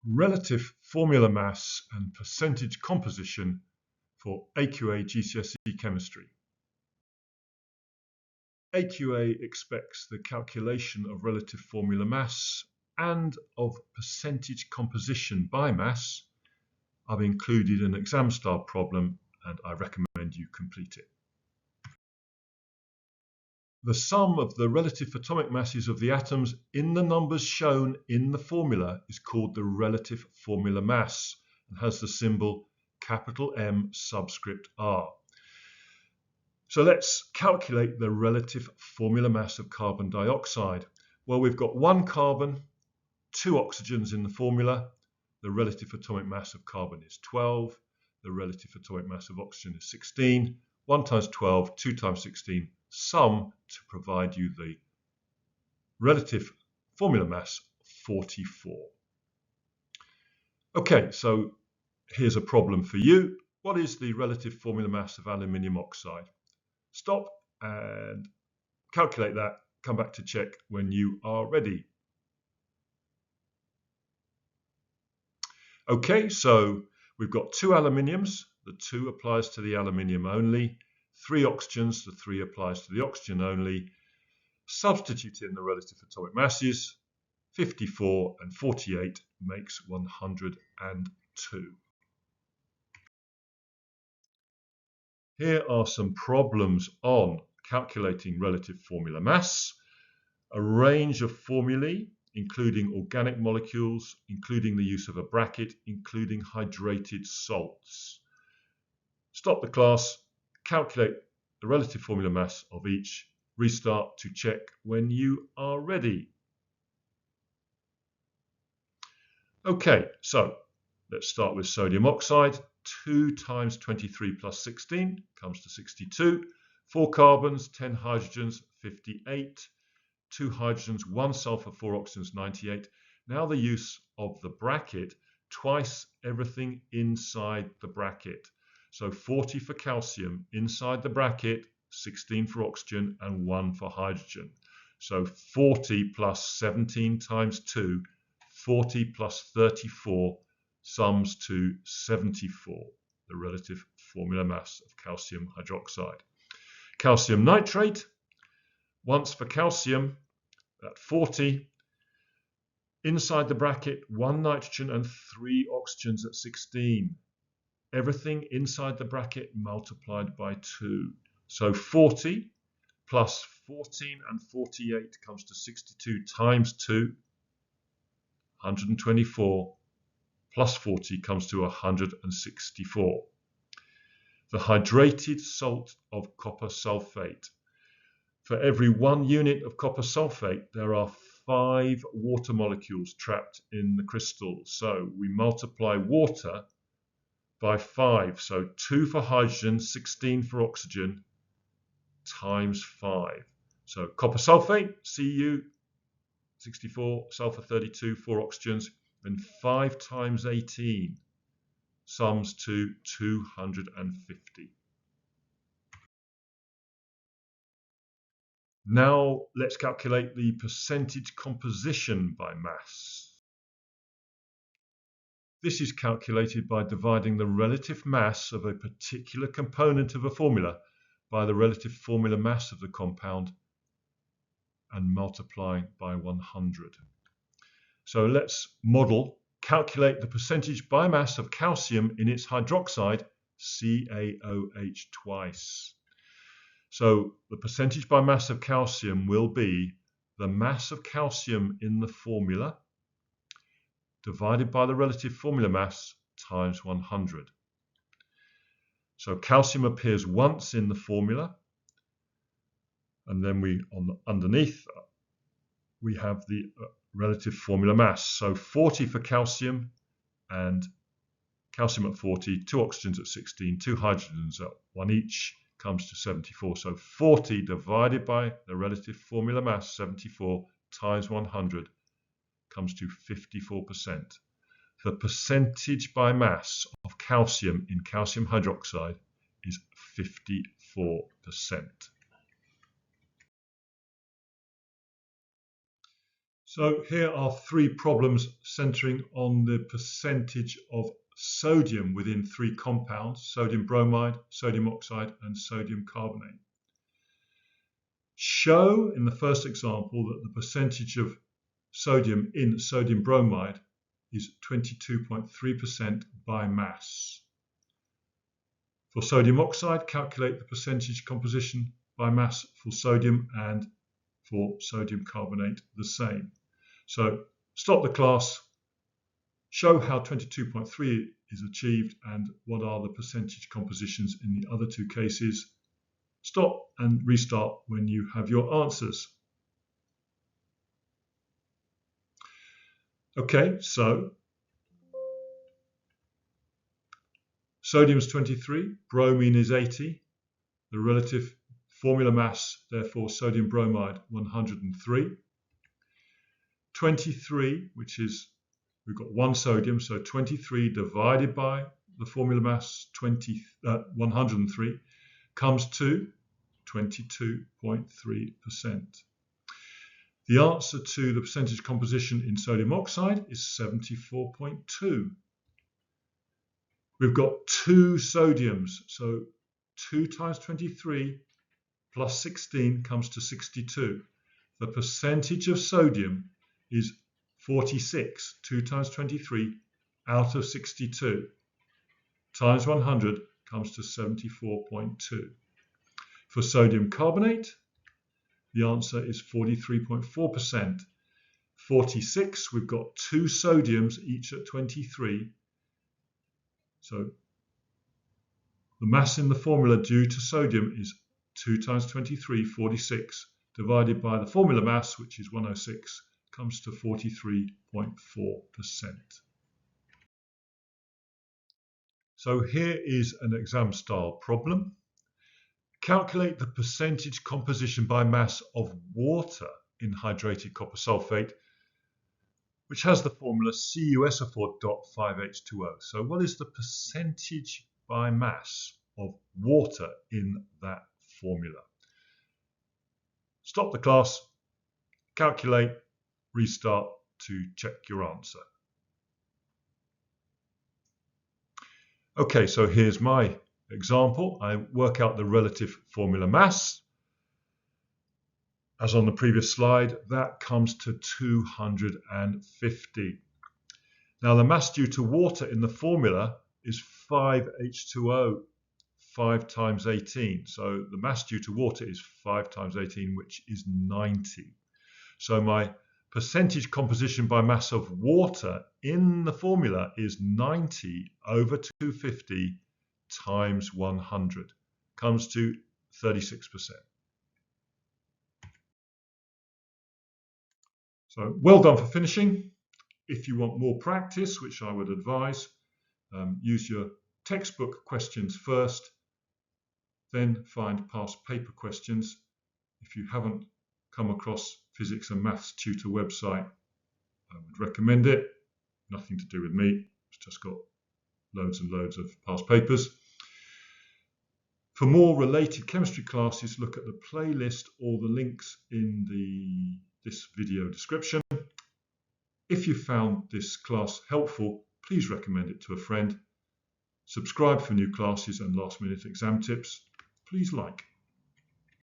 Relative formula mass and percentage composition for AQA GCSE Chemistry. AQA expects the calculation of relative formula mass and of percentage composition by mass. I've included an exam style problem and I recommend you complete it. The sum of the relative atomic masses of the atoms in the numbers shown in the formula is called the relative formula mass and has the symbol capital M subscript R. So let's calculate the relative formula mass of carbon dioxide. Well, we've got one carbon, two oxygens in the formula. The relative atomic mass of carbon is 12. The relative atomic mass of oxygen is 16. 1 times 12, 2 times 16, sum to provide you the relative formula mass 44. Okay, so here's a problem for you. What is the relative formula mass of aluminium oxide? Stop and calculate that. Come back to check when you are ready. Okay, so we've got two aluminiums. The 2 applies to the aluminium only. 3 oxygens, the 3 applies to the oxygen only. Substitute in the relative atomic masses. 54 and 48 makes 102. Here are some problems on calculating relative formula mass. A range of formulae, including organic molecules, including the use of a bracket, including hydrated salts. Stop the class, calculate the relative formula mass of each, restart to check when you are ready. Okay, so let's start with sodium oxide. 2 times 23 plus 16 comes to 62. 4 carbons, 10 hydrogens, 58. 2 hydrogens, 1 sulfur, 4 oxygens, 98. Now the use of the bracket, twice everything inside the bracket. So 40 for calcium inside the bracket, 16 for oxygen and 1 for hydrogen. So 40 plus 17 times 2, 40 plus 34 sums to 74, the relative formula mass of calcium hydroxide. Calcium nitrate, once for calcium at 40, inside the bracket 1 nitrogen and 3 oxygens at 16. Everything inside the bracket multiplied by 2. So 40 plus 14 and 48 comes to 62 times 2, 124, plus 40 comes to 164. The hydrated salt of copper sulfate. For every 1 unit of copper sulfate, there are 5 water molecules trapped in the crystal. So we multiply water by 5. So 2 for hydrogen, 16 for oxygen, times 5. So copper sulfate, Cu, 64, sulfur 32, 4 oxygens, and 5 times 18 sums to 250. Now let's calculate the percentage composition by mass. This is calculated by dividing the relative mass of a particular component of a formula by the relative formula mass of the compound and multiplying by 100. So let's model, calculate the percentage by mass of calcium in its hydroxide, CaOH twice. So the percentage by mass of calcium will be the mass of calcium in the formula divided by the relative formula mass times 100. So calcium appears once in the formula, and then underneath we have the relative formula mass. So 40 for calcium, and calcium at 40, 2 oxygens at 16, 2 hydrogens at 1 each, comes to 74. So 40 divided by the relative formula mass, 74, times 100, comes to 54%. The percentage by mass of calcium in calcium hydroxide is 54%. So here are three problems centering on the percentage of sodium within three compounds: sodium bromide, sodium oxide, and sodium carbonate. Show in the first example that the percentage of sodium in sodium bromide is 22.3% by mass. For sodium oxide, calculate the percentage composition by mass for sodium, and for sodium carbonate the same. So stop the class, show how 22.3 is achieved and what are the percentage compositions in the other two cases. Stop and restart when you have your answers. Okay, so sodium is 23, bromine is 80. The relative formula mass, therefore, sodium bromide 103. 23, which is, we've got one sodium, so 23 divided by the formula mass 103 comes to 22.3%. The answer to the percentage composition in sodium oxide is 74.2. We've got two sodiums, so 2 times 23 plus 16 comes to 62. The percentage of sodium is 46. 2 times 23 out of 62 times 100 comes to 74.2. For sodium carbonate, the answer is 43.4%. 46, we've got two sodiums, each at 23. So the mass in the formula due to sodium is 2 times 23, 46, divided by the formula mass, which is 106, comes to 43.4%. So here is an exam style problem. Calculate the percentage composition by mass of water in hydrated copper sulfate, which has the formula CuSO4.5H2O. So what is the percentage by mass of water in that formula? Stop the class, calculate, restart to check your answer. Okay, so here's my example. I work out the relative formula mass. As on the previous slide, that comes to 250. Now the mass due to water in the formula is 5H2O, 5 times 18. So the mass due to water is 5 times 18, which is 90. So my percentage composition by mass of water in the formula is 90 over 250 times 100, comes to 36%. So well done for finishing. If you want more practice, which I would advise, use your textbook questions first, then find past paper questions. If you haven't come across Physics and Maths Tutor website, I would recommend it. Nothing to do with me, it's just got loads and loads of past papers. For more related chemistry classes, look at the playlist or the links in this video description. If you found this class helpful, please recommend it to a friend. Subscribe for new classes and last-minute exam tips. Please like.